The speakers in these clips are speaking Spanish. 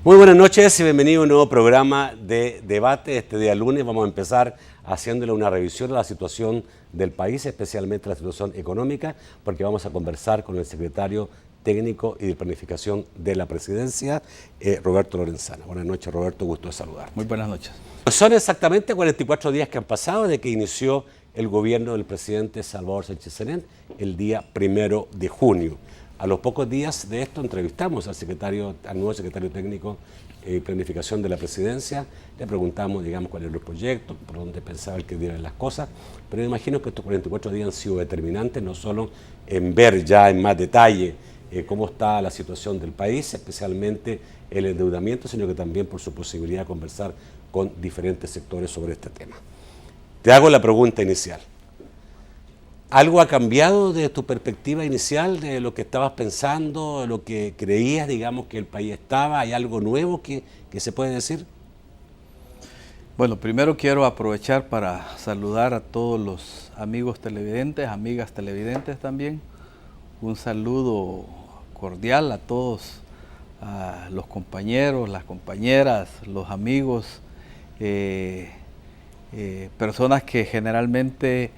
Muy buenas noches y bienvenido a un nuevo programa de debate. Este día lunes vamos a empezar haciéndole una revisión a la situación del país, especialmente la situación económica, porque vamos a conversar con el secretario técnico y de planificación de la presidencia, Roberto Lorenzana. Buenas noches, Roberto, gusto de saludar. Muy buenas noches. Son exactamente 44 días que han pasado desde que inició el gobierno del presidente Salvador Sánchez Serén el día 1 de junio. A los pocos días de esto entrevistamos al nuevo secretario técnico y planificación de la presidencia. Le preguntamos, cuáles eran los proyectos, por dónde pensaba el que dieran las cosas. Pero me imagino que estos 44 días han sido determinantes, no solo en ver ya en más detalle cómo está la situación del país, especialmente el endeudamiento, sino que también por su posibilidad de conversar con diferentes sectores sobre este tema. Te hago la pregunta inicial. ¿Algo ha cambiado de tu perspectiva inicial, de lo que estabas pensando, de lo que creías, que el país estaba? ¿Hay algo nuevo que se puede decir? Bueno, primero quiero aprovechar para saludar a todos los amigos televidentes, amigas televidentes también. Un saludo cordial a todos, a los compañeros, las compañeras, los amigos, personas que generalmente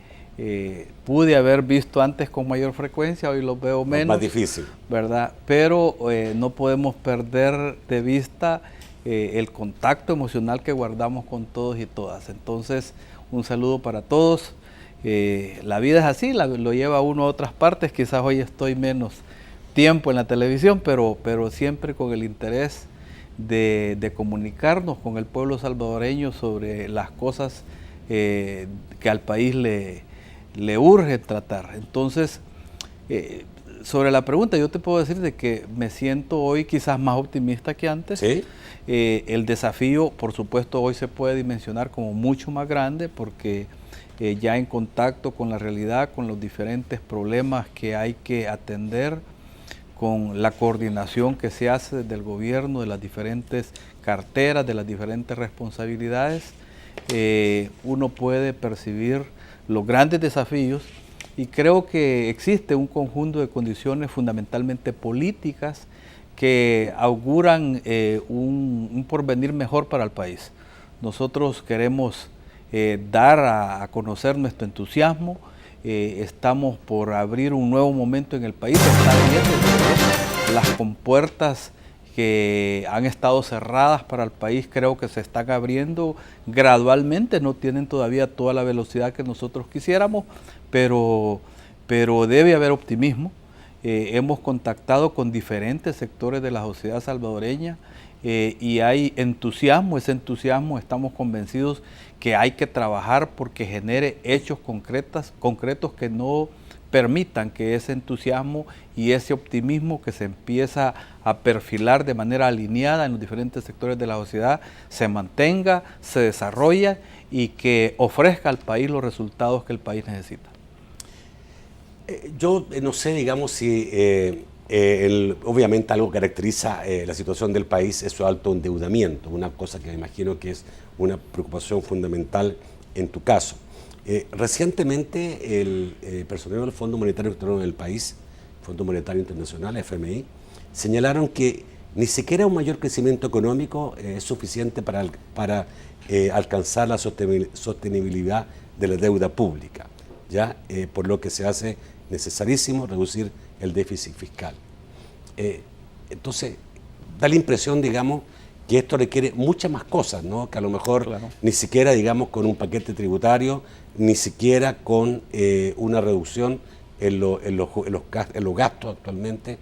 pude haber visto antes con mayor frecuencia, hoy los veo menos. Más difícil. ¿Verdad? Pero no podemos perder de vista el contacto emocional que guardamos con todos y todas. Entonces, un saludo para todos. La vida es así, lo lleva uno a otras partes. Quizás hoy estoy menos tiempo en la televisión, pero siempre con el interés de comunicarnos con el pueblo salvadoreño sobre las cosas que al país le urge tratar. Entonces, sobre la pregunta, yo te puedo decir de que me siento hoy quizás más optimista que antes. ¿Sí? El desafío, por supuesto, hoy se puede dimensionar como mucho más grande porque ya en contacto con la realidad, con los diferentes problemas que hay que atender, con la coordinación que se hace desde el gobierno, de las diferentes carteras, de las diferentes responsabilidades, uno puede percibir los grandes desafíos y creo que existe un conjunto de condiciones fundamentalmente políticas que auguran un porvenir mejor para el país. Nosotros queremos dar a conocer nuestro entusiasmo, estamos por abrir un nuevo momento en el país, está abriendo las compuertas que han estado cerradas para el país, creo que se están abriendo gradualmente, no tienen todavía toda la velocidad que nosotros quisiéramos, pero debe haber optimismo. Hemos contactado con diferentes sectores de la sociedad salvadoreña y hay entusiasmo. Ese entusiasmo estamos convencidos que hay que trabajar porque genere hechos concretos que no permitan que ese entusiasmo y ese optimismo que se empieza a perfilar de manera alineada en los diferentes sectores de la sociedad se mantenga, se desarrolle y que ofrezca al país los resultados que el país necesita. Yo no sé, si obviamente algo que caracteriza la situación del país es su alto endeudamiento, una cosa que me imagino que es una preocupación fundamental en tu caso. Recientemente el personero del Fondo Monetario Externo del país, Fondo Monetario Internacional, FMI, señalaron que ni siquiera un mayor crecimiento económico es suficiente para alcanzar la sostenibilidad de la deuda pública, por lo que se hace necesarísimo reducir el déficit fiscal. Entonces, da la impresión, que esto requiere muchas más cosas, ¿no? Que a lo mejor claro, ni siquiera, con un paquete tributario, ni siquiera con una reducción en los gastos actualmente,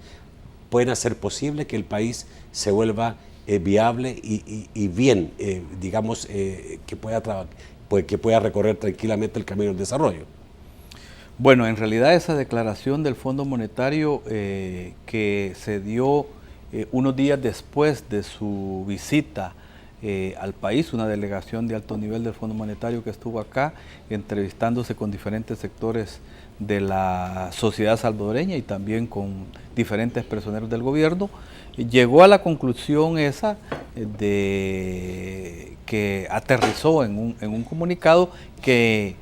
pueden hacer posible que el país se vuelva viable y bien, que pueda recorrer tranquilamente el camino del desarrollo. Bueno, en realidad esa declaración del Fondo Monetario que se dio unos días después de su visita al país, una delegación de alto nivel del Fondo Monetario que estuvo acá entrevistándose con diferentes sectores de la sociedad salvadoreña y también con diferentes personeros del gobierno, llegó a la conclusión esa de que aterrizó en un comunicado que,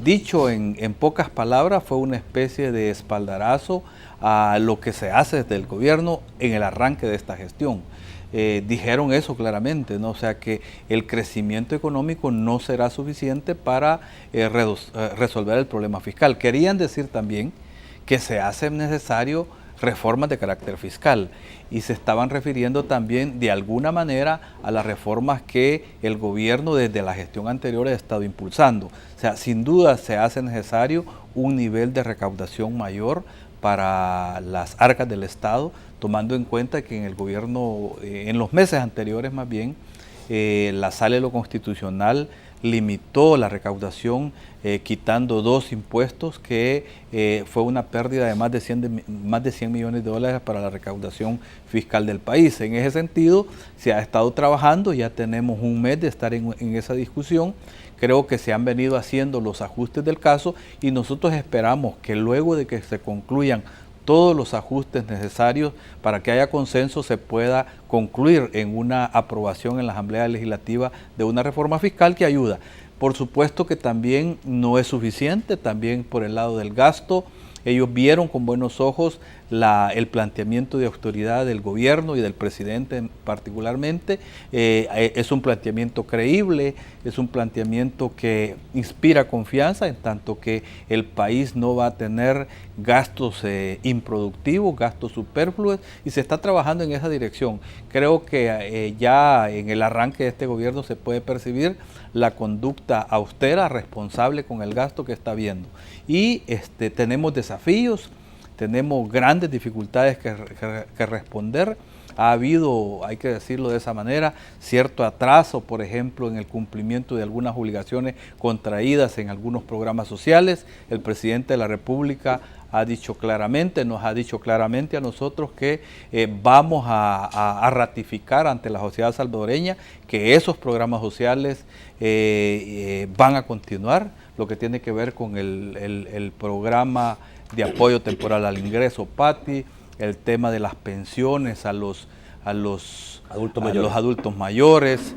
dicho en pocas palabras, fue una especie de espaldarazo a lo que se hace desde el gobierno en el arranque de esta gestión. Dijeron eso claramente, ¿no? O sea que el crecimiento económico no será suficiente para resolver el problema fiscal. Querían decir también que se hace necesario reformas de carácter fiscal y se estaban refiriendo también de alguna manera a las reformas que el gobierno desde la gestión anterior ha estado impulsando. O sea, sin duda se hace necesario un nivel de recaudación mayor para las arcas del Estado, tomando en cuenta que en el gobierno, en los meses anteriores más bien, la Sala de lo Constitucional limitó la recaudación quitando 2 impuestos que fue una pérdida de más de 100 millones de dólares para la recaudación fiscal del país. En ese sentido se ha estado trabajando, ya tenemos un mes de estar en esa discusión. Creo que se han venido haciendo los ajustes del caso y nosotros esperamos que luego de que se concluyan todos los ajustes necesarios para que haya consenso se pueda concluir en una aprobación en la Asamblea Legislativa de una reforma fiscal que ayuda. Por supuesto que también no es suficiente, también por el lado del gasto. Ellos vieron con buenos ojos el planteamiento de autoridad del gobierno y del presidente particularmente. Es un planteamiento creíble, es un planteamiento que inspira confianza en tanto que el país no va a tener gastos improductivos, gastos superfluos, y se está trabajando en esa dirección. Creo que ya en el arranque de este gobierno se puede percibir la conducta austera, responsable con el gasto que está habiendo. Y tenemos desafíos, tenemos grandes dificultades que responder. Ha habido, hay que decirlo de esa manera, cierto atraso, por ejemplo, en el cumplimiento de algunas obligaciones contraídas en algunos programas sociales. El presidente de la República nos ha dicho claramente a nosotros que vamos a ratificar ante la sociedad salvadoreña que esos programas sociales van a continuar, lo que tiene que ver con el programa de apoyo temporal al ingreso, PATI, el tema de las pensiones a los adultos mayores,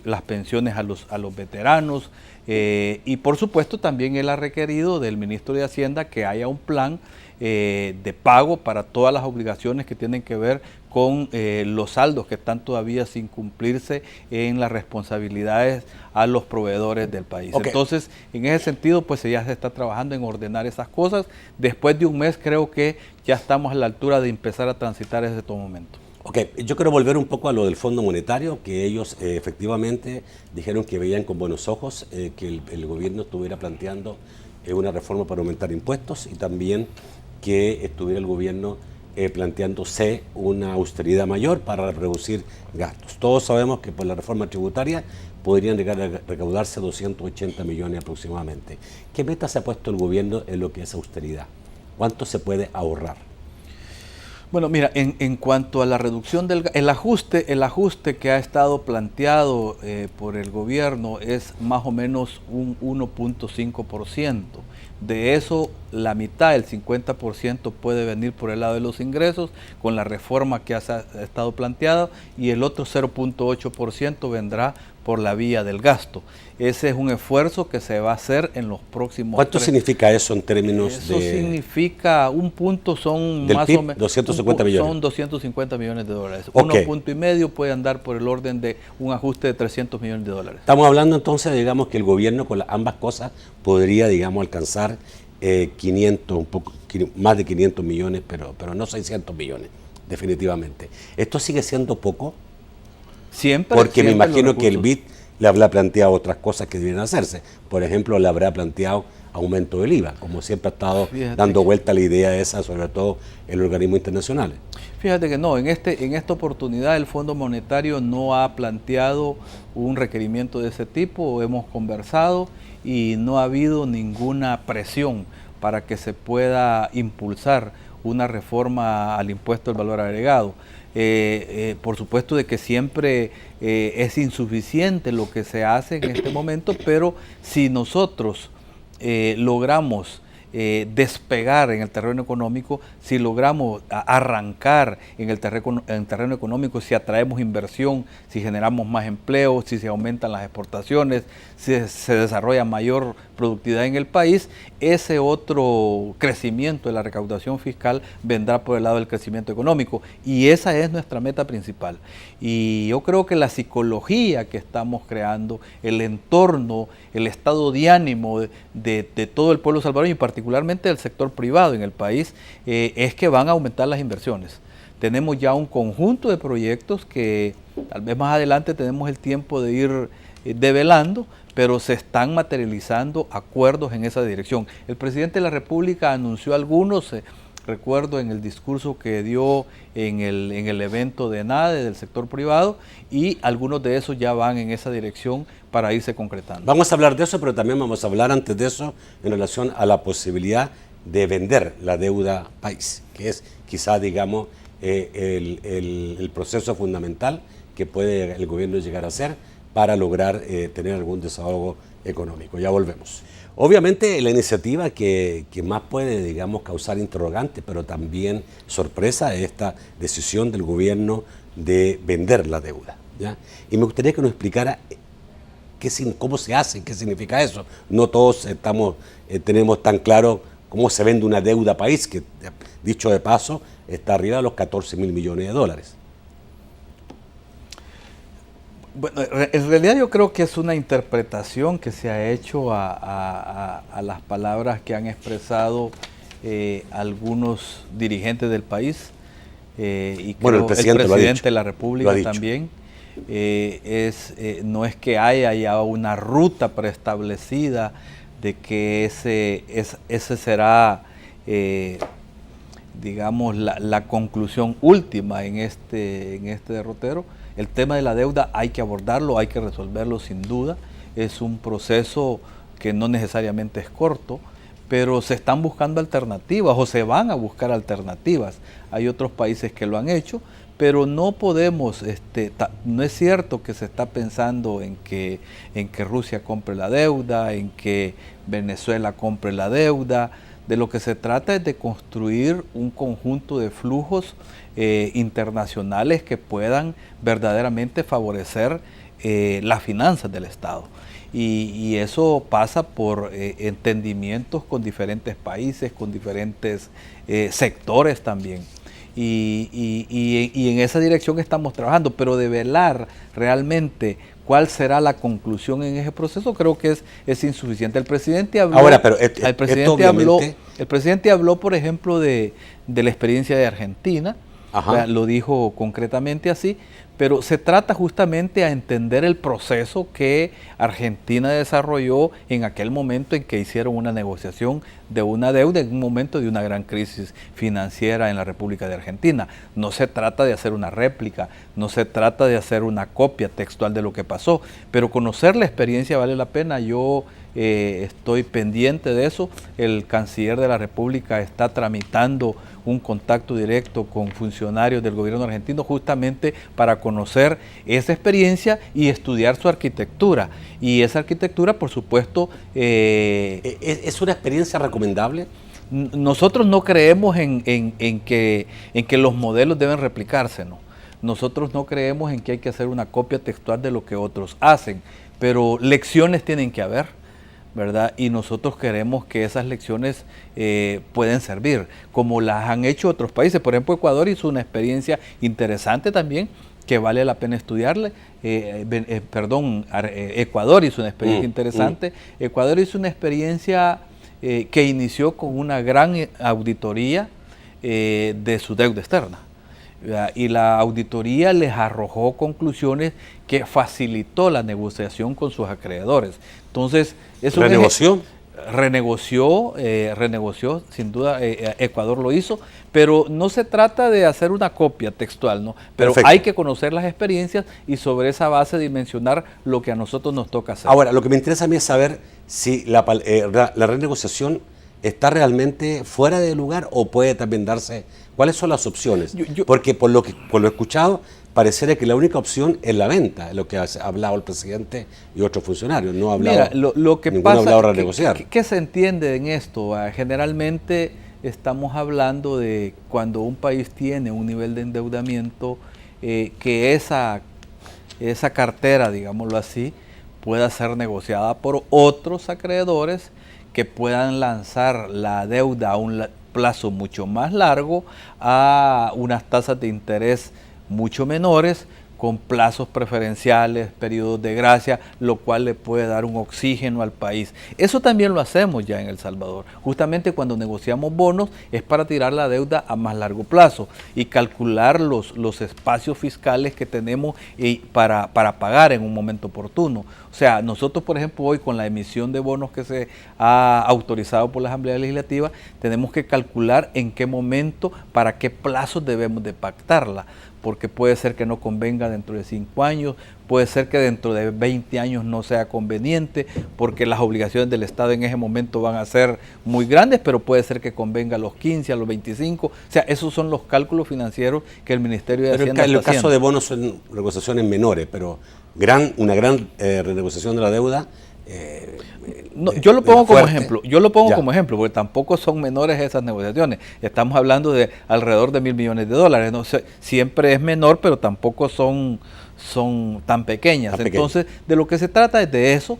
las pensiones a los veteranos, y por supuesto también él ha requerido del ministro de Hacienda que haya un plan de pago para todas las obligaciones que tienen que ver con los saldos que están todavía sin cumplirse en las responsabilidades a los proveedores del país. Okay. Entonces, en ese sentido, pues ya se está trabajando en ordenar esas cosas. Después de un mes creo que ya estamos a la altura de empezar a transitar ese momento. Ok, yo quiero volver un poco a lo del Fondo Monetario, que ellos efectivamente dijeron que veían con buenos ojos que el gobierno estuviera planteando una reforma para aumentar impuestos y también que estuviera el gobierno planteándose una austeridad mayor para reducir gastos. Todos sabemos que por la reforma tributaria podrían llegar a recaudarse 280 millones aproximadamente. ¿Qué meta se ha puesto el gobierno en lo que es austeridad? ¿Cuánto se puede ahorrar? Bueno, mira, en cuanto a la reducción el ajuste que ha estado planteado por el gobierno es más o menos un 1.5%. De eso, la mitad, el 50%, puede venir por el lado de los ingresos con la reforma que ha estado planteada y el otro 0.8% vendrá por la vía del gasto. Ese es un esfuerzo que se va a hacer en los próximos... ¿Cuánto significa eso en términos de...? Eso significa, un punto son del más PIB, o menos... 250 millones. Son 250 millones de dólares. Okay. 1,5 puede andar por el orden de un ajuste de 300 millones de dólares. Estamos hablando entonces, digamos, que el gobierno con ambas cosas podría, digamos, alcanzar 500, un poco, más de 500 millones, pero no 600 millones, definitivamente. ¿Esto sigue siendo poco? Siempre. Porque me imagino que el BID le habrá planteado otras cosas que deben hacerse. Por ejemplo, le habrá planteado aumento del IVA, como siempre ha estado dando vuelta a la idea esa, sobre todo en los organismos internacionales. Fíjate que no, en esta oportunidad el Fondo Monetario no ha planteado un requerimiento de ese tipo, hemos conversado y no ha habido ninguna presión para que se pueda impulsar una reforma al impuesto del valor agregado. Por supuesto de que siempre es insuficiente lo que se hace en este momento, pero si nosotros logramos despegar en el terreno económico si logramos arrancar en el terreno económico, si atraemos inversión, si generamos más empleo, si se aumentan las exportaciones, si se desarrolla mayor productividad en el país. Ese otro crecimiento de la recaudación fiscal vendrá por el lado del crecimiento económico, y esa es nuestra meta principal. Y yo creo que la psicología que estamos creando, el entorno, el estado de ánimo de todo el pueblo salvadoreño y particularmente del sector privado en el país, es que van a aumentar las inversiones. Tenemos ya un conjunto de proyectos que tal vez más adelante tenemos el tiempo de ir develando, pero se están materializando acuerdos en esa dirección. El presidente de la República anunció algunos, recuerdo en el discurso que dio en el evento de NADE del sector privado, y algunos de esos ya van en esa dirección para irse concretando. Vamos a hablar de eso, pero también vamos a hablar antes de eso en relación a la posibilidad de vender la deuda país, que es quizá, digamos, el proceso fundamental que puede el gobierno llegar a hacer para lograr tener algún desahogo económico. Ya volvemos. Obviamente la iniciativa que más puede, digamos, causar interrogantes, pero también sorpresa, es esta decisión del gobierno de vender la deuda, ¿ya? Y me gustaría que nos explicara cómo se hace, qué significa eso. No todos tenemos tan claro cómo se vende una deuda país, que dicho de paso está arriba de los 14.000 millones de dólares. Bueno, en realidad yo creo que es una interpretación que se ha hecho a las palabras que han expresado algunos dirigentes del país, y bueno, el presidente de la República también. No es que haya ya una ruta preestablecida de que ese será, digamos, la conclusión última en este derrotero. El tema de la deuda hay que abordarlo, hay que resolverlo sin duda. Es un proceso que no necesariamente es corto, pero se están buscando alternativas o se van a buscar alternativas. Hay otros países que lo han hecho, pero no podemos, no es cierto que se está pensando en que Rusia compre la deuda, en que Venezuela compre la deuda. De lo que se trata es de construir un conjunto de flujos internacionales que puedan verdaderamente favorecer las finanzas del Estado. Y eso pasa por entendimientos con diferentes países, con diferentes sectores también. Y en esa dirección estamos trabajando, pero develar realmente cuál será la conclusión en ese proceso creo que es insuficiente. El presidente habló, el presidente habló, por ejemplo, de la experiencia de Argentina. Lo dijo concretamente así, pero se trata justamente a entender el proceso que Argentina desarrolló en aquel momento en que hicieron una negociación de una deuda en un momento de una gran crisis financiera en la República de Argentina. No se trata de hacer una réplica, no se trata de hacer una copia textual de lo que pasó, pero conocer la experiencia vale la pena. Yo estoy pendiente de eso. El canciller de la República está tramitando un contacto directo con funcionarios del gobierno argentino justamente para conocer esa experiencia y estudiar su arquitectura. Y esa arquitectura, por supuesto... ¿Es una experiencia recomendable? Nosotros no creemos en que los modelos deben replicarse, ¿no? Nosotros no creemos en que hay que hacer una copia textual de lo que otros hacen, pero lecciones tienen que haber, ¿verdad? Y nosotros queremos que esas lecciones pueden servir, como las han hecho otros países. Por ejemplo, Ecuador hizo una experiencia interesante también, que vale la pena estudiarle. Ecuador hizo una experiencia interesante. Ecuador hizo una experiencia que inició con una gran auditoría de su deuda externa. Y la auditoría les arrojó conclusiones que facilitó la negociación con sus acreedores. Entonces, renegoció, sin duda Ecuador lo hizo, pero no se trata de hacer una copia textual, ¿no? Pero perfecto, hay que conocer las experiencias y sobre esa base dimensionar lo que a nosotros nos toca hacer. Ahora, lo que me interesa a mí es saber si la renegociación está realmente fuera de lugar o puede también darse. ¿Cuáles son las opciones? Porque por lo escuchado pareciera que la única opción es la venta, es lo que ha hablado el presidente y otros funcionarios. No ha hablado, mira, lo que ninguno ha pasa, hablado de renegociar. ¿qué se entiende en esto? Generalmente estamos hablando de cuando un país tiene un nivel de endeudamiento, que esa cartera, digámoslo así, pueda ser negociada por otros acreedores que puedan lanzar la deuda a un plazo mucho más largo, a unas tasas de interés mucho menores, con plazos preferenciales, periodos de gracia, lo cual le puede dar un oxígeno al país. Eso también lo hacemos ya en El Salvador. Justamente cuando negociamos bonos es para tirar la deuda a más largo plazo y calcular los espacios fiscales que tenemos para pagar en un momento oportuno. O sea, nosotros, por ejemplo, hoy con la emisión de bonos que se ha autorizado por la Asamblea Legislativa, tenemos que calcular en qué momento, para qué plazos debemos de pactarla, porque puede ser que no convenga dentro de 5 años, puede ser que dentro de 20 años no sea conveniente, porque las obligaciones del Estado en ese momento van a ser muy grandes, pero puede ser que convenga a los 15, a los 25. O sea, esos son los cálculos financieros que el Ministerio de Hacienda está haciendo. En el caso de bonos son renegociaciones menores, pero una gran renegociación de la deuda. No, yo lo pongo como ejemplo, porque tampoco son menores esas negociaciones. Estamos hablando de alrededor de $1.000 millones. No sé, siempre es menor, pero tampoco son tan pequeñas. Entonces, de lo que se trata es de eso.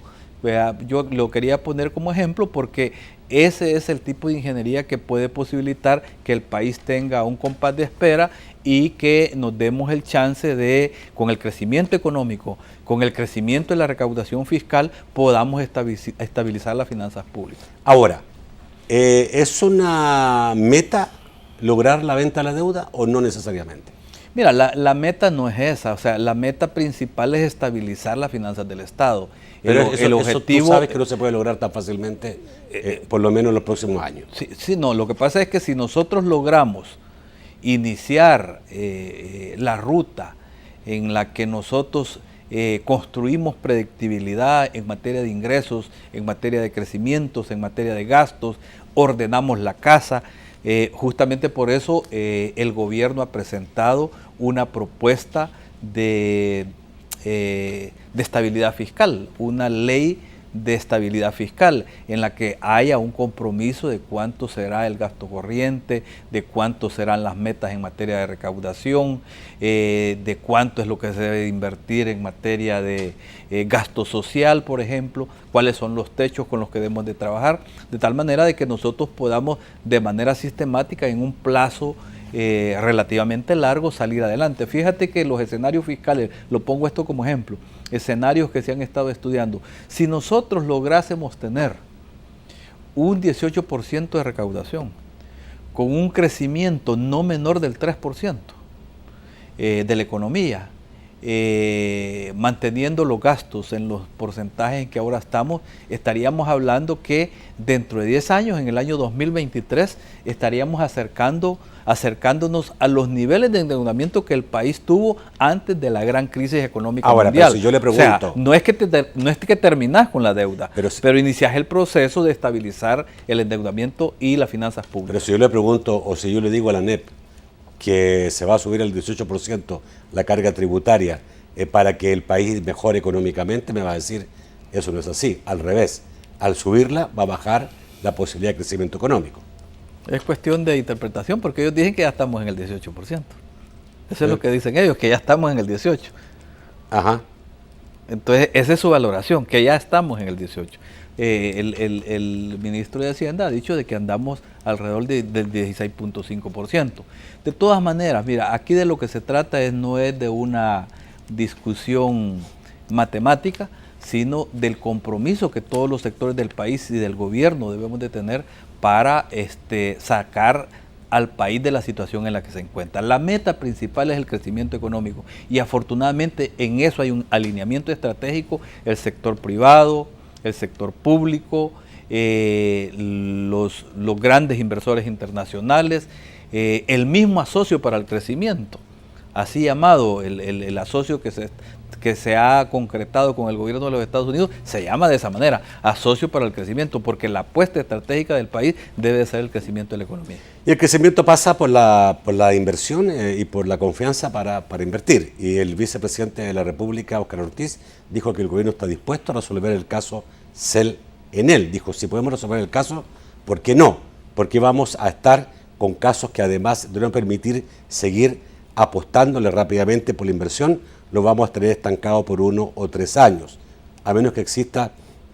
Yo lo quería poner como ejemplo porque ese es el tipo de ingeniería que puede posibilitar que el país tenga un compás de espera y que nos demos el chance de, con el crecimiento económico, con el crecimiento de la recaudación fiscal, podamos estabilizar las finanzas públicas. Ahora, ¿es una meta lograr la venta de la deuda o no necesariamente? Mira, la meta no es esa, o sea, la meta principal es estabilizar las finanzas del Estado. Pero el objetivo, tú sabes que no se puede lograr tan fácilmente, por lo menos en los próximos años. Sí, no, lo que pasa es que si nosotros logramos iniciar la ruta en la que nosotros construimos predictibilidad en materia de ingresos, en materia de crecimientos, en materia de gastos, ordenamos la casa. Justamente por eso el gobierno ha presentado una propuesta de estabilidad fiscal, una ley de estabilidad fiscal en la que haya un compromiso de cuánto será el gasto corriente, de cuánto serán las metas en materia de recaudación, de cuánto es lo que se debe invertir en materia de gasto social, por ejemplo, cuáles son los techos con los que debemos de trabajar, de tal manera de que nosotros podamos de manera sistemática en un plazo relativamente largo salir adelante. Fíjate que los escenarios fiscales, lo pongo esto como ejemplo, escenarios que se han estado estudiando, si nosotros lográsemos tener un 18% de recaudación con un crecimiento no menor del 3% de la economía, manteniendo los gastos en los porcentajes en que ahora estamos, estaríamos hablando que dentro de 10 años, en el año 2023, estaríamos acercándonos a los niveles de endeudamiento que el país tuvo antes de la gran crisis económica mundial. Pero si yo le pregunto, o sea, no es que terminás con la deuda, pero iniciás el proceso de estabilizar el endeudamiento y las finanzas públicas. Pero si yo le pregunto, o si yo le digo a la ANEP que se va a subir el 18% la carga tributaria para que el país mejore económicamente, me va a decir, eso no es así, al revés, al subirla va a bajar la posibilidad de crecimiento económico. Es cuestión de interpretación, porque ellos dicen que ya estamos en el 18%. Eso es lo que dicen ellos, que ya estamos en el 18%. Ajá. Entonces, esa es su valoración, que ya estamos en el 18%. El ministro de Hacienda ha dicho de que andamos alrededor del 16.5%. De todas maneras, mira, aquí de lo que se trata no es de una discusión matemática, sino del compromiso que todos los sectores del país y del gobierno debemos de tener para sacar al país de la situación en la que se encuentra. La meta principal es el crecimiento económico y afortunadamente en eso hay un alineamiento estratégico, el sector privado, el sector público, los grandes inversores internacionales, el mismo asocio para el crecimiento. así llamado, el asocio que se ha concretado con el gobierno de los Estados Unidos, se llama de esa manera, asocio para el crecimiento, porque la apuesta estratégica del país debe ser el crecimiento de la economía. Y el crecimiento pasa por la inversión y por la confianza para invertir. Y el vicepresidente de la República, Óscar Ortiz, dijo que el gobierno está dispuesto a resolver el caso CEL en él. Dijo, si podemos resolver el caso, ¿por qué no? Porque vamos a estar con casos que además de no permitir seguir apostándole rápidamente por la inversión, lo vamos a tener estancado por 1 o 3 años, a menos que exista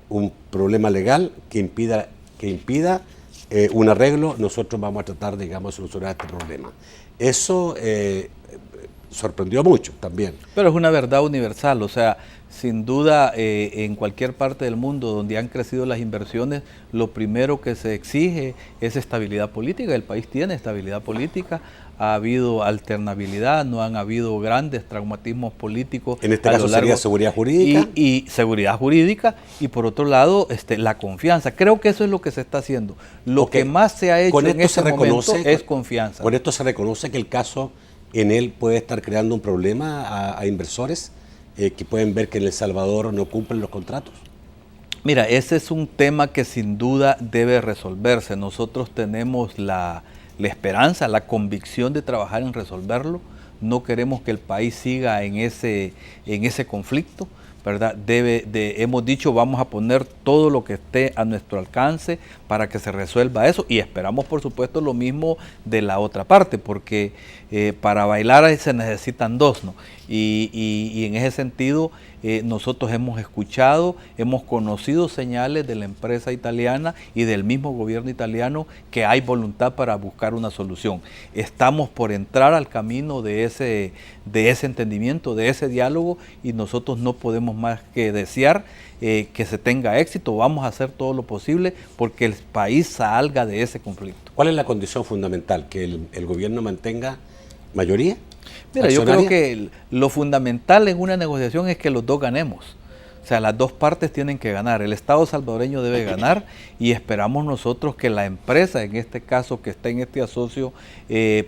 un problema legal que impida un arreglo. Nosotros vamos a tratar, digamos, de solucionar este problema. Eso sorprendió mucho también. Pero es una verdad universal, o sea, sin duda en cualquier parte del mundo donde han crecido las inversiones, lo primero que se exige es estabilidad política. El país tiene estabilidad política, ha habido alternabilidad, no han habido grandes traumatismos políticos. En este caso sería seguridad jurídica. Y seguridad jurídica, y por otro lado la confianza. Creo que eso es lo que se está haciendo. Lo que más se ha hecho en este momento es confianza. Con esto se reconoce que el caso en él puede estar creando un problema a inversores que pueden ver que en El Salvador no cumplen los contratos. Mira, ese es un tema que sin duda debe resolverse. Nosotros tenemos la esperanza, la convicción de trabajar en resolverlo. No queremos que el país siga en ese conflicto, ¿verdad? Hemos dicho, vamos a poner todo lo que esté a nuestro alcance para que se resuelva eso, y esperamos por supuesto lo mismo de la otra parte, porque para bailar se necesitan dos, ¿no? Y en ese sentido nosotros hemos escuchado, hemos conocido señales de la empresa italiana y del mismo gobierno italiano que hay voluntad para buscar una solución. Estamos por entrar al camino de ese entendimiento, de ese diálogo, y nosotros no podemos más que desear que se tenga éxito. Vamos a hacer todo lo posible porque el país salga de ese conflicto. ¿Cuál es la condición fundamental? ¿Que el gobierno mantenga mayoría? Mira, yo creo que lo fundamental en una negociación es que los dos ganemos. O sea, las dos partes tienen que ganar. El Estado salvadoreño debe ganar, y esperamos nosotros que la empresa, en este caso que está en este asocio,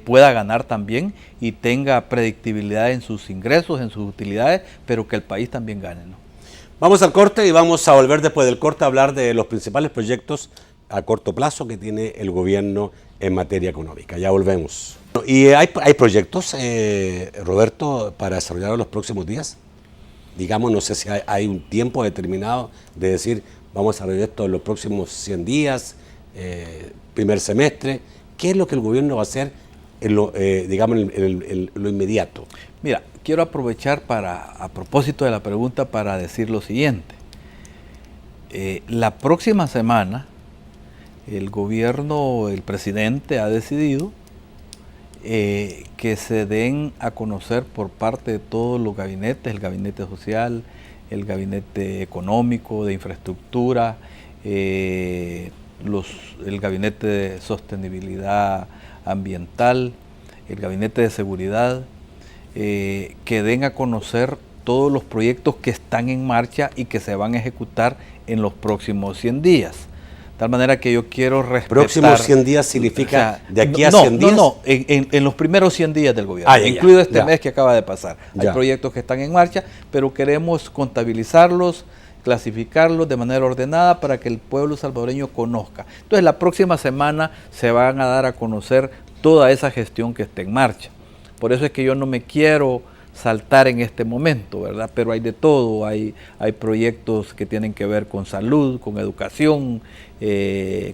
pueda ganar también y tenga predictibilidad en sus ingresos, en sus utilidades, pero que el país también gane, ¿no? Vamos al corte y vamos a volver después del corte a hablar de los principales proyectos a corto plazo que tiene el gobierno en materia económica. Ya volvemos. ¿Y hay proyectos, Roberto, para desarrollar en los próximos días? Digamos, no sé si hay un tiempo determinado de decir, vamos a desarrollar esto en los próximos 100 días, primer semestre. ¿Qué es lo que el gobierno va a hacer en lo inmediato? Mira, quiero aprovechar a propósito de la pregunta, para decir lo siguiente. La próxima semana, el gobierno, el presidente ha decidido que se den a conocer por parte de todos los gabinetes, el gabinete social, el gabinete económico, de infraestructura, el gabinete de sostenibilidad ambiental, el gabinete de seguridad, que den a conocer todos los proyectos que están en marcha y que se van a ejecutar en los próximos 100 días. De tal manera que yo quiero respetar... ¿Próximos 100 días significa de aquí a 100 días? No, en los primeros 100 días del gobierno, incluido este mes que acaba de pasar. Hay proyectos que están en marcha, pero queremos contabilizarlos, clasificarlos de manera ordenada para que el pueblo salvadoreño conozca. Entonces, la próxima semana se van a dar a conocer toda esa gestión que está en marcha. Por eso es que yo no me quiero saltar en este momento, ¿verdad? Pero hay de todo, hay proyectos que tienen que ver con salud, con educación,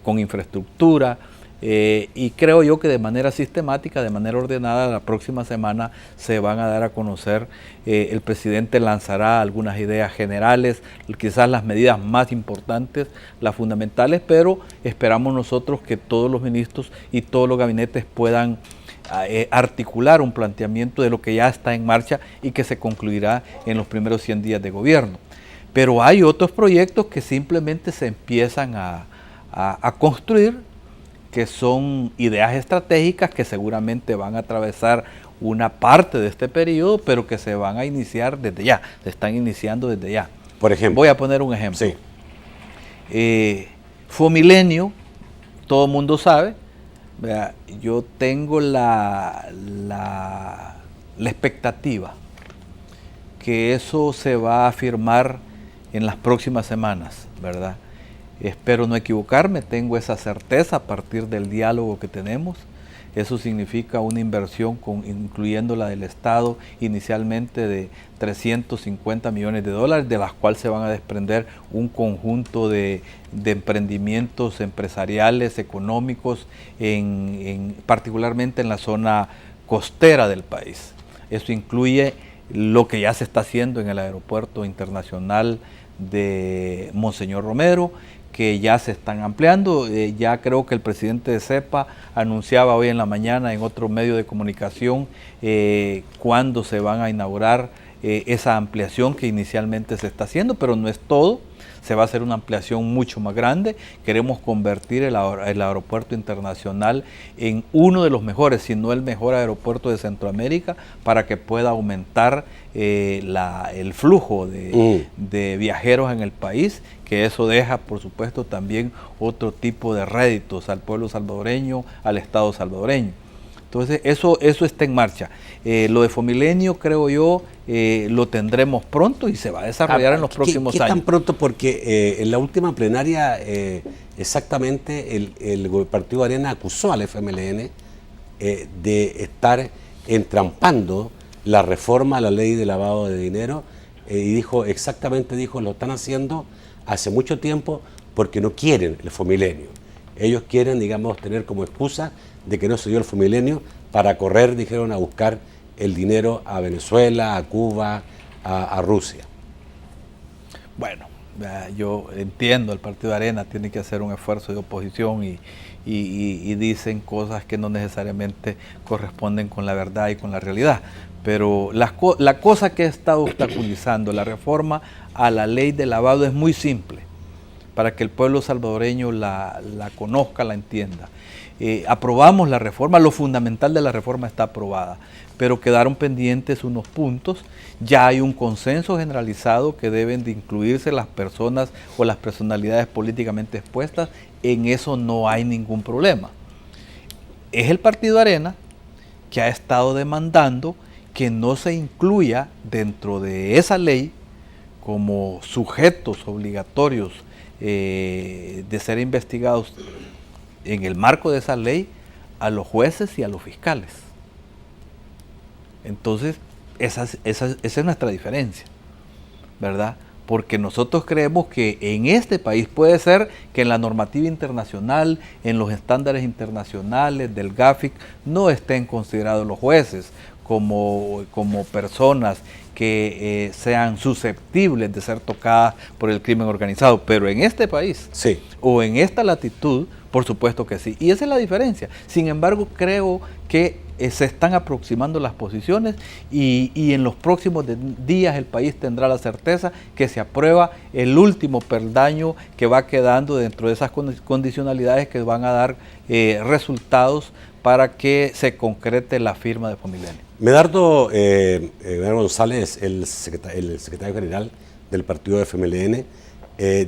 con infraestructura, y creo yo que de manera sistemática, de manera ordenada, la próxima semana se van a dar a conocer. El presidente lanzará algunas ideas generales, quizás las medidas más importantes, las fundamentales, pero esperamos nosotros que todos los ministros y todos los gabinetes puedan articular un planteamiento de lo que ya está en marcha y que se concluirá en los primeros 100 días de gobierno. Pero hay otros proyectos que simplemente se empiezan a construir, que son ideas estratégicas que seguramente van a atravesar una parte de este periodo, pero que se van a iniciar desde ya, se están iniciando desde ya. Por ejemplo. Voy a poner un ejemplo. Sí. Fomilenio, todo el mundo sabe. Yo tengo la la expectativa que eso se va a firmar en las próximas semanas, ¿verdad? Espero no equivocarme, tengo esa certeza a partir del diálogo que tenemos. Eso significa una inversión, incluyendo la del Estado, inicialmente de 350 millones de dólares, de las cuales se van a desprender un conjunto de emprendimientos empresariales, económicos, particularmente en la zona costera del país. Eso incluye lo que ya se está haciendo en el Aeropuerto Internacional de Monseñor Romero, que ya se están ampliando. Ya creo que el presidente de CEPA anunciaba hoy en la mañana en otro medio de comunicación cuándo se van a inaugurar esa ampliación que inicialmente se está haciendo, pero no es todo. Se va a hacer una ampliación mucho más grande. Queremos convertir el aeropuerto internacional en uno de los mejores, si no el mejor aeropuerto de Centroamérica, para que pueda aumentar el flujo de viajeros en el país, que eso deja, por supuesto, también otro tipo de réditos al pueblo salvadoreño, al Estado salvadoreño. Entonces, eso está en marcha. Lo de Fomilenio, creo yo, lo tendremos pronto y se va a desarrollar en los próximos años. ¿Qué tan pronto? Porque en la última plenaria, exactamente, el Partido Arena acusó al FMLN de estar entrampando la reforma a la ley de lavado de dinero y dijo, lo están haciendo hace mucho tiempo porque no quieren el Fomilenio. Ellos quieren, digamos, tener como excusa de que no se dio el Fomilenio para correr, dijeron, a buscar el dinero a Venezuela, a Cuba, a Rusia. Bueno, yo entiendo, el Partido Arena tiene que hacer un esfuerzo de oposición y dicen cosas que no necesariamente corresponden con la verdad y con la realidad. Pero la cosa que ha estado obstaculizando la reforma a la ley de lavado es muy simple, para que el pueblo salvadoreño la conozca, la entienda. Aprobamos la reforma, lo fundamental de la reforma está aprobada, pero quedaron pendientes unos puntos. Ya hay un consenso generalizado que deben de incluirse las personas o las personalidades políticamente expuestas. En eso no hay ningún problema. Es el Partido Arena que ha estado demandando que no se incluya dentro de esa ley como sujetos obligatorios de ser investigados en el marco de esa ley a los jueces y a los fiscales. Entonces, esa es nuestra diferencia, ¿verdad? Porque nosotros creemos que en este país puede ser que en la normativa internacional, en los estándares internacionales del GAFIC, no estén considerados los jueces como personas que sean susceptibles de ser tocadas por el crimen organizado. Pero en este país, sí, o en esta latitud, por supuesto que sí. Y esa es la diferencia. Sin embargo, creo que se están aproximando las posiciones y en los próximos días el país tendrá la certeza que se aprueba el último peldaño que va quedando dentro de esas condicionalidades que van a dar resultados para que se concrete la firma de Fomilenio. Medardo González, el secretario general del partido de FMLN,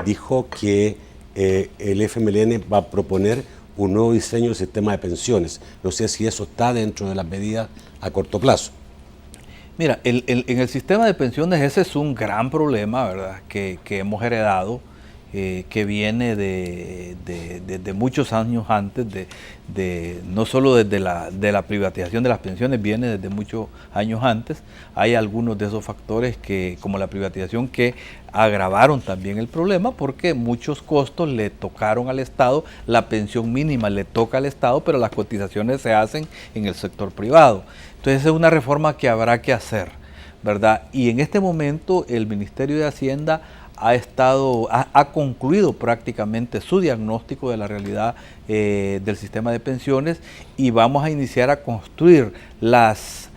dijo que el FMLN va a proponer un nuevo diseño del sistema de pensiones. No sé si eso está dentro de las medidas a corto plazo. Mira, en el sistema de pensiones ese es un gran problema, ¿verdad?, que hemos heredado, que viene de muchos años antes, no solo desde la privatización de las pensiones, viene desde muchos años antes. Hay algunos de esos factores como la privatización, que agravaron también el problema, porque muchos costos le tocaron al Estado. La pensión mínima le toca al Estado, pero las cotizaciones se hacen en el sector privado. Entonces es una reforma que habrá que hacer, ¿verdad? Y en este momento el Ministerio de Hacienda ha concluido prácticamente su diagnóstico de la realidad del sistema de pensiones, y vamos a iniciar a construir las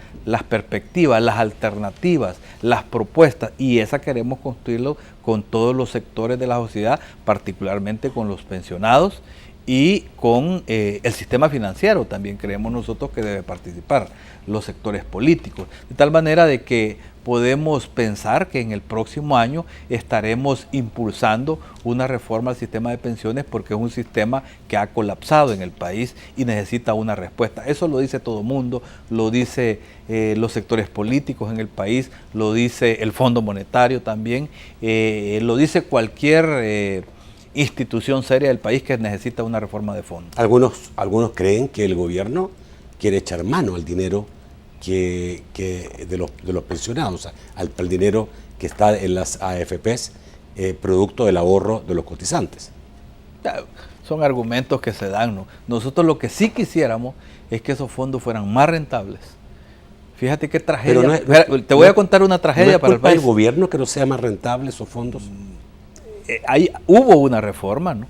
perspectivas, las alternativas, las propuestas, y esa queremos construirlo con todos los sectores de la sociedad, particularmente con los pensionados y con el sistema financiero también creemos nosotros que debe participar, los sectores políticos, de tal manera de que podemos pensar que en el próximo año estaremos impulsando una reforma al sistema de pensiones porque es un sistema que ha colapsado en el país y necesita una respuesta. Eso lo dice todo el mundo, lo dice los sectores políticos en el país, lo dice el Fondo Monetario también, lo dice cualquier institución seria del país que necesita una reforma de fondo. Algunos creen que el gobierno quiere echar mano al dinero de los pensionados, o sea, al dinero que está en las AFPs, producto del ahorro de los cotizantes. Son argumentos que se dan, ¿no? Nosotros lo que sí quisiéramos es que esos fondos fueran más rentables. Fíjate qué tragedia. Te voy a contar una tragedia para el país. ¿Es culpa del gobierno que no sea más rentable esos fondos? Hubo una reforma, ¿no?,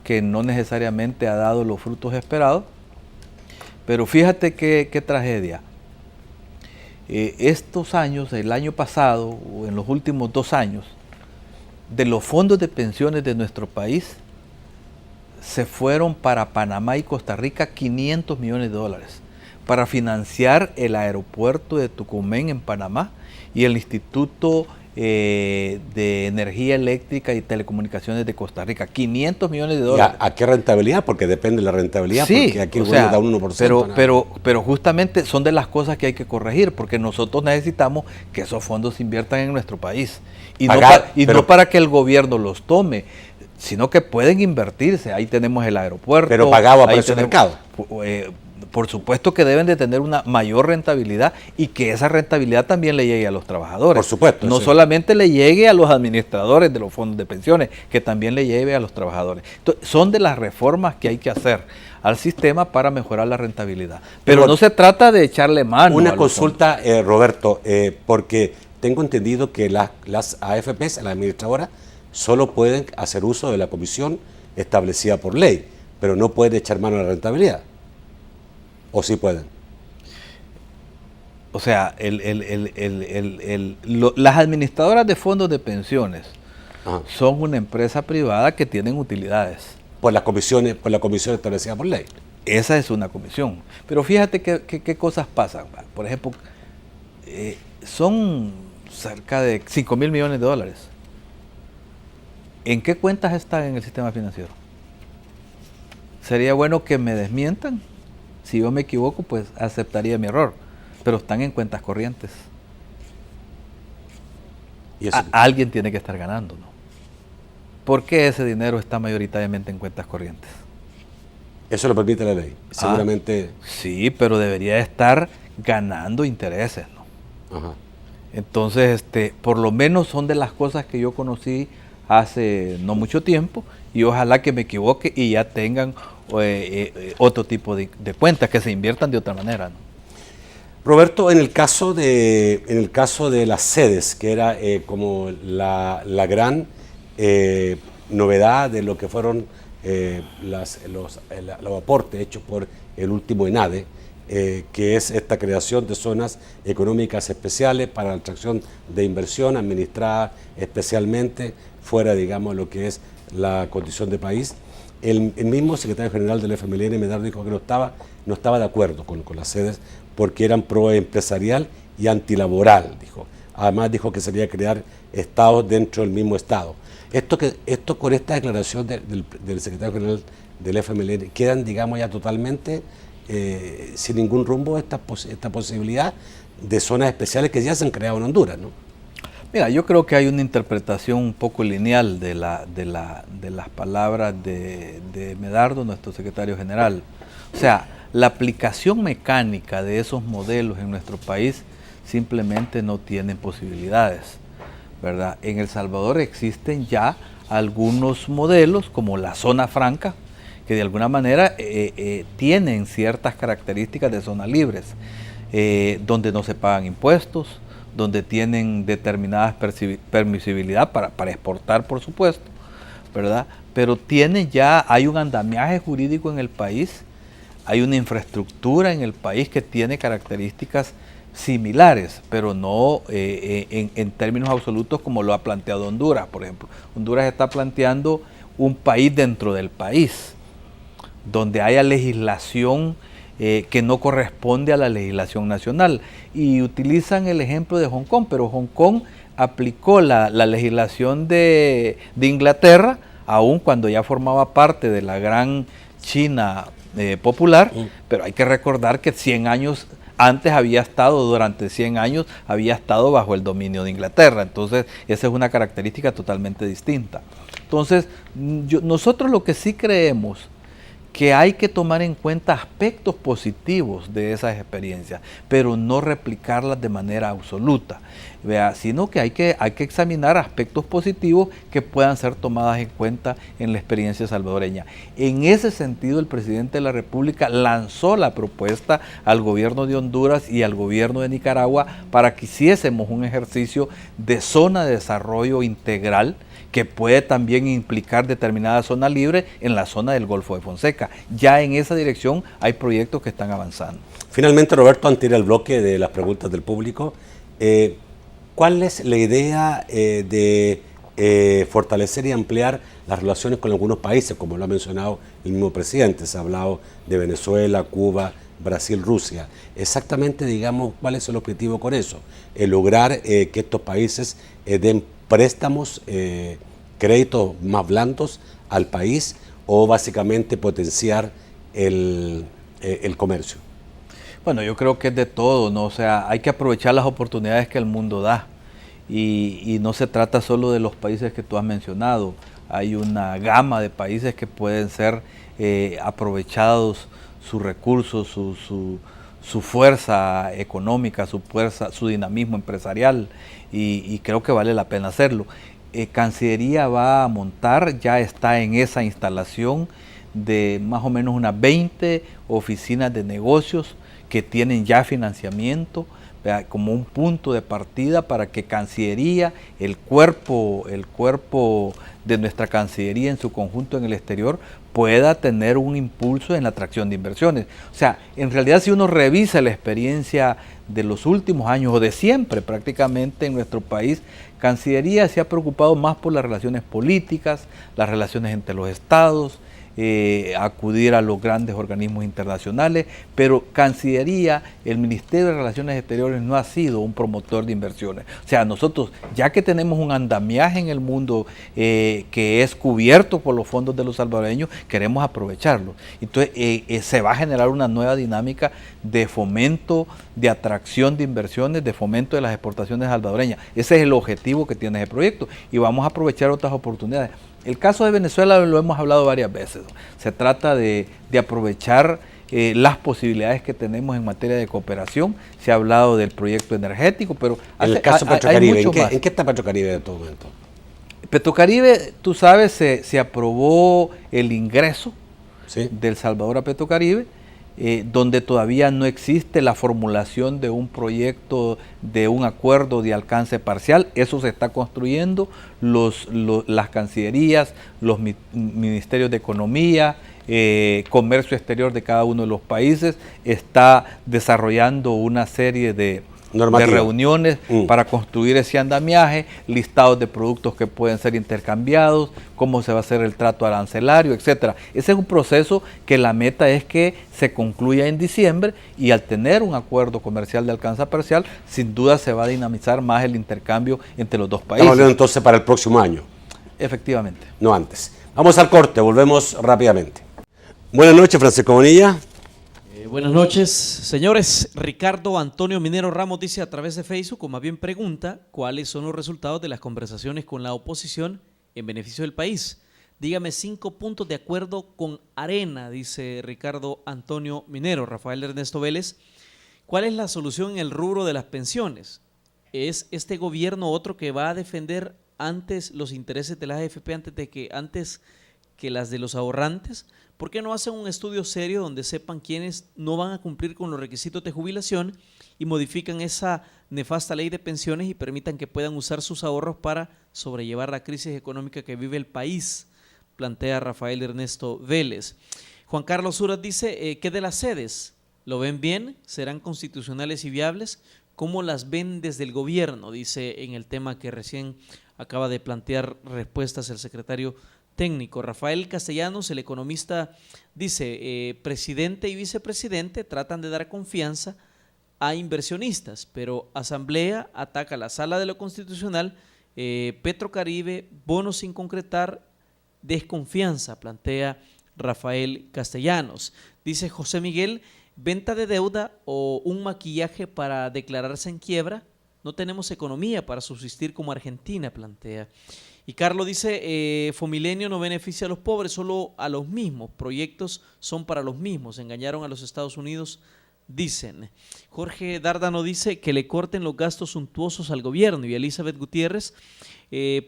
que no necesariamente ha dado los frutos esperados, pero fíjate qué tragedia. Estos años, el año pasado o en los últimos 2 años, de los fondos de pensiones de nuestro país, se fueron para Panamá y Costa Rica $500 millones para financiar el aeropuerto de Tucumán en Panamá y el Instituto de Energía Eléctrica y Telecomunicaciones de Costa Rica. $500 millones. ¿A qué rentabilidad? Porque depende de la rentabilidad, sí, porque aquí el gobierno da un 1%. Pero justamente son de las cosas que hay que corregir, porque nosotros necesitamos que esos fondos se inviertan en nuestro país. Y no para que el gobierno los tome, sino que pueden invertirse. Ahí tenemos el aeropuerto. Pero pagado a precio de mercado. Por supuesto que deben de tener una mayor rentabilidad y que esa rentabilidad también le llegue a los trabajadores. Por supuesto. No solamente le llegue a los administradores de los fondos de pensiones, que también le llegue a los trabajadores. Entonces, son de las reformas que hay que hacer al sistema para mejorar la rentabilidad. Pero no se trata de echarle mano. Una consulta, Roberto, porque tengo entendido que las AFPs, las administradoras, solo pueden hacer uso de la comisión establecida por ley, pero no pueden echar mano a la rentabilidad. ¿O sí pueden? O sea, las administradoras de fondos de pensiones son una empresa privada que tienen utilidades. Por la comisión establecida por ley. Esa es una comisión. Pero fíjate qué cosas pasan. Por ejemplo, son cerca de $5,000 millones. ¿En qué cuentas están en el sistema financiero? Sería bueno que me desmientan. Si yo me equivoco, pues aceptaría mi error, pero están en cuentas corrientes. ¿Y eso? Alguien tiene que estar ganando, ¿no? ¿Por qué ese dinero está mayoritariamente en cuentas corrientes? Eso lo permite la ley, seguramente. Sí, pero debería estar ganando intereses, ¿no? Ajá. Entonces, por lo menos son de las cosas que yo conocí hace no mucho tiempo y ojalá que me equivoque y ya tengan otro tipo de cuentas, que se inviertan de otra manera, ¿no? Roberto, en el caso de las sedes, que era como la gran novedad de lo que fueron los aportes hechos por el último ENADE, que es esta creación de zonas económicas especiales para la atracción de inversión administrada especialmente fuera, digamos, lo que es la condición de país. El mismo secretario general del FMLN, Medardo, dijo que no estaba de acuerdo con las sedes porque eran pro-empresarial y antilaboral, dijo. Además dijo que se debía crear estados dentro del mismo estado. Esto con esta declaración del secretario general del FMLN, quedan, digamos, ya totalmente sin ningún rumbo esta posibilidad de zonas especiales que ya se han creado en Honduras, ¿no? Mira, yo creo que hay una interpretación un poco lineal de las palabras de Medardo, nuestro secretario general. O sea, la aplicación mecánica de esos modelos en nuestro país simplemente no tienen posibilidades, ¿verdad? En El Salvador existen ya algunos modelos como la zona franca, que de alguna manera tienen ciertas características de zonas libres, donde no se pagan impuestos, donde tienen determinadas permisibilidad para exportar, por supuesto, ¿verdad? Pero hay un andamiaje jurídico en el país, hay una infraestructura en el país que tiene características similares, pero no en términos absolutos como lo ha planteado Honduras, por ejemplo. Honduras está planteando un país dentro del país, donde haya legislación que no corresponde a la legislación nacional. Y utilizan el ejemplo de Hong Kong, pero Hong Kong aplicó la legislación de Inglaterra, aun cuando ya formaba parte de la gran China popular, pero hay que recordar que 100 años antes durante 100 años, había estado bajo el dominio de Inglaterra. Entonces, esa es una característica totalmente distinta. Entonces, nosotros lo que sí creemos que hay que tomar en cuenta aspectos positivos de esas experiencias, pero no replicarlas de manera absoluta, sino que hay que examinar aspectos positivos que puedan ser tomadas en cuenta en la experiencia salvadoreña. En ese sentido, el presidente de la República lanzó la propuesta al gobierno de Honduras y al gobierno de Nicaragua para que hiciésemos un ejercicio de zona de desarrollo integral, que puede también implicar determinada zona libre en la zona del Golfo de Fonseca. Ya en esa dirección hay proyectos que están avanzando. Finalmente, Roberto, antes de ir al bloque de las preguntas del público, ¿cuál es la idea de fortalecer y ampliar las relaciones con algunos países, como lo ha mencionado el mismo presidente? Se ha hablado de Venezuela, Cuba, Brasil, Rusia. Exactamente, digamos, ¿cuál es el objetivo con eso? Lograr que estos países den préstamos, créditos más blandos al país, o básicamente potenciar el comercio. Bueno, yo creo que es de todo, ¿no? O sea, hay que aprovechar las oportunidades que el mundo da, y no se trata solo de los países que tú has mencionado. Hay una gama de países que pueden ser aprovechados sus recursos, su fuerza económica, su dinamismo empresarial, y creo que vale la pena hacerlo. Cancillería va a montar, ya está en esa instalación de más o menos unas 20 oficinas de negocios que tienen ya financiamiento, como un punto de partida para que Cancillería, el cuerpo de nuestra Cancillería en su conjunto en el exterior, pueda tener un impulso en la atracción de inversiones. O sea, en realidad, si uno revisa la experiencia de los últimos años o de siempre prácticamente en nuestro país, Cancillería se ha preocupado más por las relaciones políticas, las relaciones entre los estados, acudir a los grandes organismos internacionales, pero Cancillería, el Ministerio de Relaciones Exteriores, no ha sido un promotor de inversiones. O sea, nosotros, ya que tenemos un andamiaje en el mundo que es cubierto por los fondos de los salvadoreños, queremos aprovecharlo. Entonces, se va a generar una nueva dinámica de fomento, de atracción de inversiones, de fomento de las exportaciones salvadoreñas. Ese es el objetivo que tiene ese proyecto, y vamos a aprovechar otras oportunidades. El caso de Venezuela lo hemos hablado varias veces. Se trata de aprovechar las posibilidades que tenemos en materia de cooperación. Se ha hablado del proyecto energético, pero en el caso de Petrocaribe, ¿en qué está Petrocaribe en todo momento? Petrocaribe, tú sabes, se aprobó el ingreso del Salvador a Petrocaribe, donde todavía no existe la formulación de un proyecto, de un acuerdo de alcance parcial. Eso se está construyendo. Las cancillerías, los ministerios de economía, comercio exterior de cada uno de los países está desarrollando una serie de reuniones para construir ese andamiaje, listados de productos que pueden ser intercambiados, cómo se va a hacer el trato arancelario, etcétera. Ese es un proceso que la meta es que se concluya en diciembre, y al tener un acuerdo comercial de alcance parcial, sin duda se va a dinamizar más el intercambio entre los dos países. Estamos hablando entonces para el próximo año. Efectivamente. No antes. Vamos al corte, volvemos rápidamente. Buenas noches, Francisco Bonilla. Buenas noches, señores. Ricardo Antonio Minero Ramos dice a través de Facebook, o más bien pregunta, ¿cuáles son los resultados de las conversaciones con la oposición en beneficio del país? Dígame 5 puntos de acuerdo con Arena, dice Ricardo Antonio Minero. Rafael Ernesto Vélez, ¿cuál es la solución en el rubro de las pensiones? ¿Es este gobierno otro que va a defender antes los intereses de las AFP antes que las de los ahorrantes? ¿Por qué no hacen un estudio serio donde sepan quiénes no van a cumplir con los requisitos de jubilación y modifican esa nefasta ley de pensiones y permitan que puedan usar sus ahorros para sobrellevar la crisis económica que vive el país? Plantea Rafael Ernesto Vélez. Juan Carlos Suras dice, ¿qué de las sedes? ¿Lo ven bien? ¿Serán constitucionales y viables? ¿Cómo las ven desde el gobierno? Dice en el tema que recién acaba de plantear respuestas el secretario técnico. Rafael Castellanos, el economista, dice, presidente y vicepresidente tratan de dar confianza a inversionistas, pero Asamblea ataca la Sala de lo Constitucional, Petrocaribe, bonos sin concretar, desconfianza, plantea Rafael Castellanos. Dice José Miguel, venta de deuda o un maquillaje para declararse en quiebra, no tenemos economía para subsistir como Argentina, plantea. Y Carlos dice, Fomilenio no beneficia a los pobres, solo a los mismos, proyectos son para los mismos, engañaron a los Estados Unidos, dicen. Jorge Dárdano dice que le corten los gastos suntuosos al gobierno. Y Elizabeth Gutiérrez,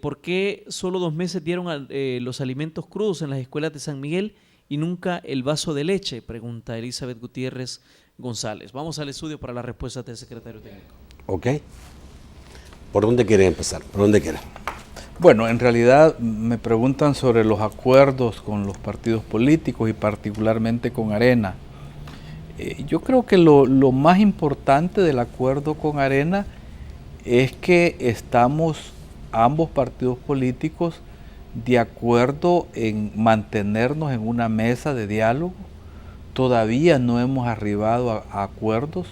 ¿por qué solo 2 meses dieron los alimentos crudos en las escuelas de San Miguel y nunca el vaso de leche? Pregunta Elizabeth Gutiérrez González. Vamos al estudio para las respuestas del secretario técnico. Ok. ¿Por dónde quiere empezar? ¿Por dónde quiere? Bueno, en realidad me preguntan sobre los acuerdos con los partidos políticos y particularmente con Arena. Yo creo que lo más importante del acuerdo con Arena es que estamos ambos partidos políticos de acuerdo en mantenernos en una mesa de diálogo. Todavía no hemos arribado a acuerdos.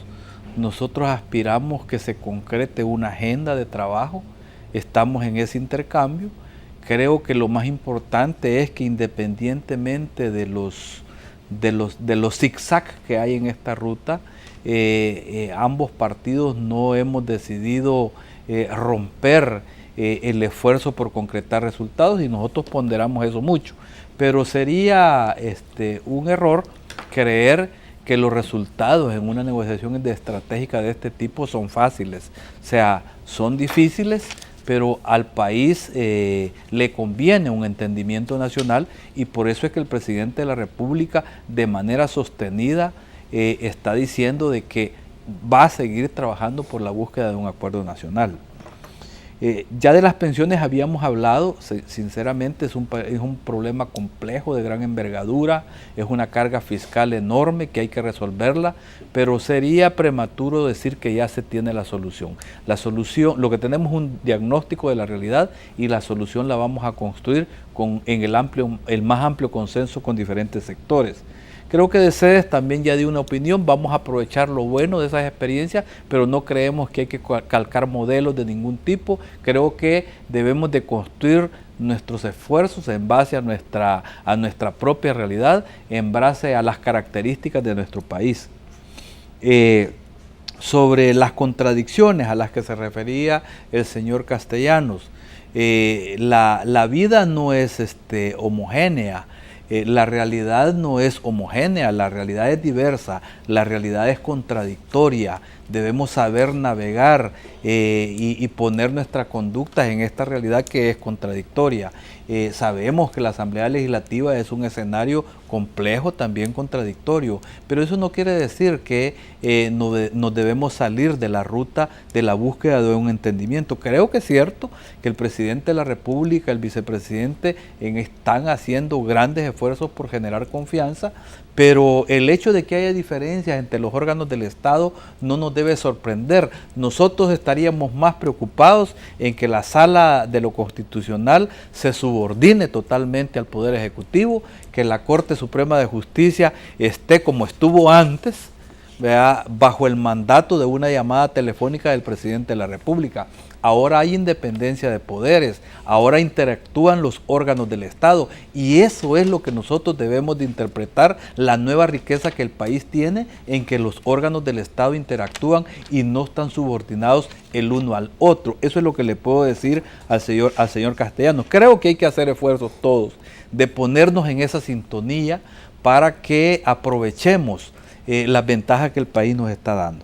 Nosotros aspiramos que se concrete una agenda de trabajo. Estamos en ese intercambio. Creo que lo más importante es que independientemente de los zigzag que hay en esta ruta, ambos partidos no hemos decidido romper el esfuerzo por concretar resultados y nosotros ponderamos eso mucho. Pero sería un error creer que los resultados en una negociación estratégica de este tipo son fáciles. O sea, son difíciles, pero al país le conviene un entendimiento nacional y por eso es que el presidente de la República de manera sostenida está diciendo de que va a seguir trabajando por la búsqueda de un acuerdo nacional. Ya de las pensiones habíamos hablado, sinceramente es un problema complejo de gran envergadura, es una carga fiscal enorme que hay que resolverla, pero sería prematuro decir que ya se tiene la solución. La solución, lo que tenemos es un diagnóstico de la realidad y la solución la vamos a construir en el más amplio consenso con diferentes sectores. Creo que de CEDES también ya dio una opinión, vamos a aprovechar lo bueno de esas experiencias, pero no creemos que hay que calcar modelos de ningún tipo. Creo que debemos de construir nuestros esfuerzos en base a nuestra propia realidad, en base a las características de nuestro país. Sobre las contradicciones a las que se refería el señor Castellanos, la vida no es homogénea. La realidad no es homogénea, la realidad es diversa, la realidad es contradictoria. Debemos saber navegar y poner nuestra conducta en esta realidad que es contradictoria. Sabemos que la Asamblea Legislativa es un escenario complejo, también contradictorio, pero eso no quiere decir que nos debemos salir de la ruta de la búsqueda de un entendimiento. Creo que es cierto que el presidente de la República, el vicepresidente, están haciendo grandes esfuerzos por generar confianza, pero el hecho de que haya diferencias entre los órganos del Estado no nos debe sorprender. Nosotros estaríamos más preocupados en que la Sala de lo Constitucional se subordine totalmente al Poder Ejecutivo, que la Corte Suprema de Justicia esté como estuvo antes, bajo el mandato de una llamada telefónica del presidente de la República. Ahora hay independencia de poderes, ahora interactúan los órganos del Estado y eso es lo que nosotros debemos de interpretar, la nueva riqueza que el país tiene en que los órganos del Estado interactúan y no están subordinados el uno al otro. Eso es lo que le puedo decir al señor Castellanos. Creo que hay que hacer esfuerzos todos de ponernos en esa sintonía para que aprovechemos las ventajas que el país nos está dando.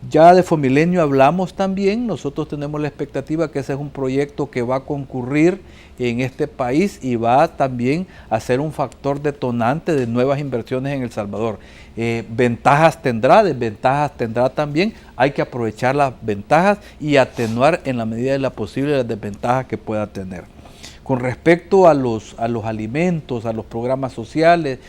Ya de Fomilenio hablamos también, nosotros tenemos la expectativa que ese es un proyecto que va a concurrir en este país y va también a ser un factor detonante de nuevas inversiones en El Salvador. Ventajas tendrá, desventajas tendrá también, hay que aprovechar las ventajas y atenuar en la medida de la posible las desventajas que pueda tener. Con respecto a los alimentos, a los programas sociales,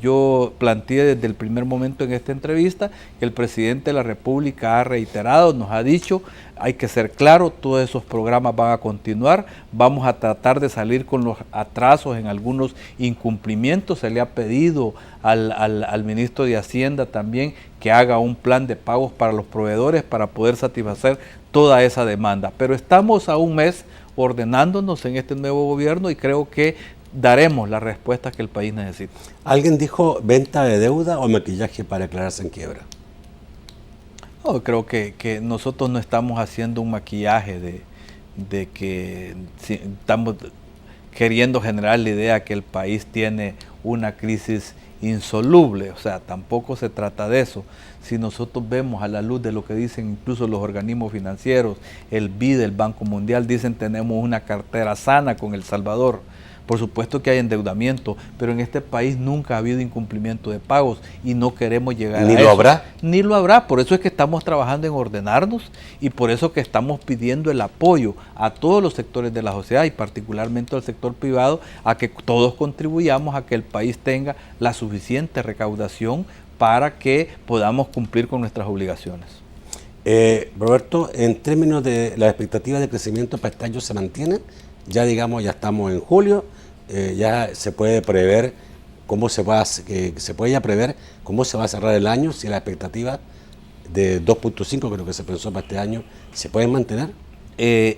yo planteé desde el primer momento en esta entrevista que el presidente de la República ha reiterado, nos ha dicho, hay que ser claro, todos esos programas van a continuar, vamos a tratar de salir con los atrasos en algunos incumplimientos. Se le ha pedido al ministro de Hacienda también que haga un plan de pagos para los proveedores para poder satisfacer toda esa demanda. Pero estamos a un mes ordenándonos en este nuevo gobierno y creo que daremos la respuesta que el país necesita. ¿Alguien dijo venta de deuda o maquillaje para declararse en quiebra? No, creo que nosotros no estamos haciendo un maquillaje de que estamos queriendo generar la idea que el país tiene una crisis insoluble, o sea, tampoco se trata de eso. Si nosotros vemos a la luz de lo que dicen incluso los organismos financieros, el BID, el Banco Mundial, dicen tenemos una cartera sana con El Salvador. Por supuesto que hay endeudamiento, pero en este país nunca ha habido incumplimiento de pagos y no queremos llegar a eso. ¿Ni lo habrá? Ni lo habrá, por eso es que estamos trabajando en ordenarnos y por eso que estamos pidiendo el apoyo a todos los sectores de la sociedad y particularmente al sector privado a que todos contribuyamos a que el país tenga la suficiente recaudación para que podamos cumplir con nuestras obligaciones. Roberto, en términos de las expectativas de crecimiento para este año se mantienen. Ya digamos, ya estamos en julio, ya se puede prever cómo se va a cerrar el año, si la expectativa de 2.5, creo que se pensó para este año, ¿se pueden mantener?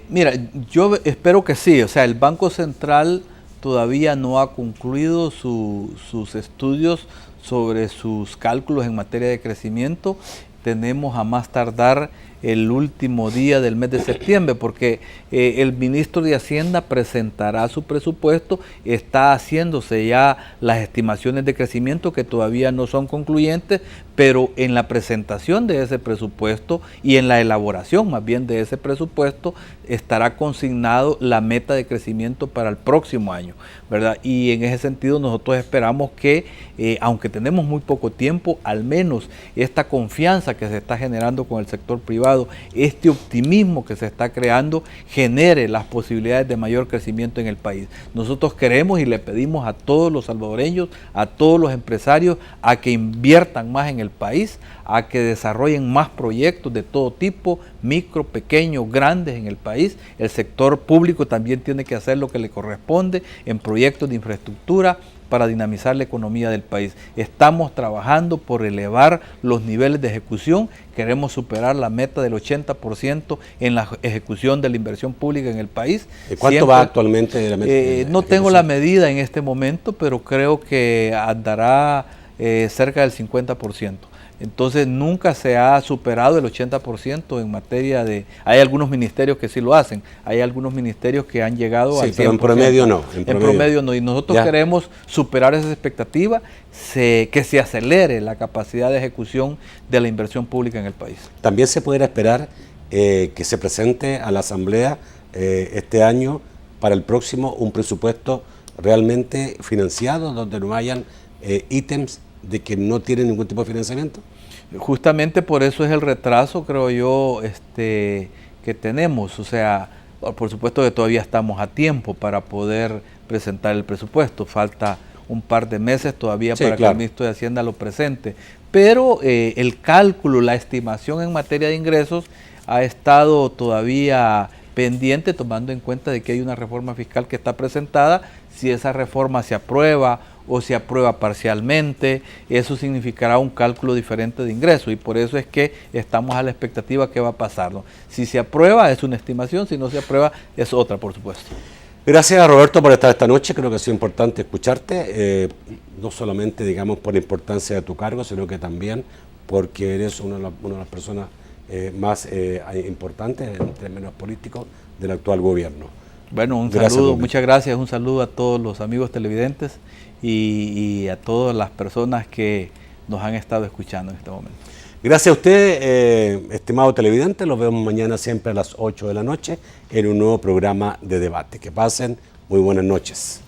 Mira, yo espero que sí, o sea, el Banco Central todavía no ha concluido sus estudios sobre sus cálculos en materia de crecimiento. Tenemos a más tardar el último día del mes de septiembre, porque el ministro de Hacienda presentará su presupuesto, está haciéndose ya las estimaciones de crecimiento que todavía no son concluyentes, pero en la presentación de ese presupuesto y en la elaboración más bien de ese presupuesto estará consignado la meta de crecimiento para el próximo año, ¿verdad? Y en ese sentido nosotros esperamos que, aunque tenemos muy poco tiempo, al menos esta confianza que se está generando con el sector privado, este optimismo que se está creando, genere las posibilidades de mayor crecimiento en el país. Nosotros queremos y le pedimos a todos los salvadoreños, a todos los empresarios, a que inviertan más en el país, a que desarrollen más proyectos de todo tipo, micro, pequeños, grandes en el país. El sector público también tiene que hacer lo que le corresponde en proyectos de infraestructura para dinamizar la economía del país. Estamos trabajando por elevar los niveles de ejecución. Queremos superar la meta del 80% en la ejecución de la inversión pública en el país. ¿Cuánto va actualmente de la meta? No tengo la medida en este momento, pero creo que andará cerca del 50%. Entonces nunca se ha superado el 80% en materia de... Hay algunos ministerios que sí lo hacen, hay algunos ministerios que han llegado al 100%. Pero en promedio no. En promedio no, y nosotros queremos superar esa expectativa, que se acelere la capacidad de ejecución de la inversión pública en el país. También se pudiera esperar que se presente a la Asamblea este año, para el próximo, un presupuesto realmente financiado, donde no hayan ítems de que no tienen ningún tipo de financiamiento. Justamente por eso es el retraso, creo yo, que tenemos. O sea, por supuesto que todavía estamos a tiempo para poder presentar el presupuesto. Falta un par de meses todavía para que el ministro de Hacienda lo presente. Pero el cálculo, la estimación en materia de ingresos ha estado todavía pendiente, tomando en cuenta de que hay una reforma fiscal que está presentada. Si esa reforma se aprueba o se aprueba parcialmente, eso significará un cálculo diferente de ingresos, y por eso es que estamos a la expectativa que va a pasar, ¿no? Si se aprueba es una estimación, si no se aprueba es otra, por supuesto. Gracias, Roberto, por estar esta noche. Creo que ha sido importante escucharte, no solamente, digamos, por la importancia de tu cargo, sino que también porque eres una de las personas más importantes en términos políticos del actual gobierno. Bueno, un saludo, muchas gracias, un saludo a todos los amigos televidentes y a todas las personas que nos han estado escuchando en este momento. Gracias a usted, estimado televidente. Los vemos mañana siempre a las 8 de la noche en un nuevo programa de debate. Que pasen muy buenas noches.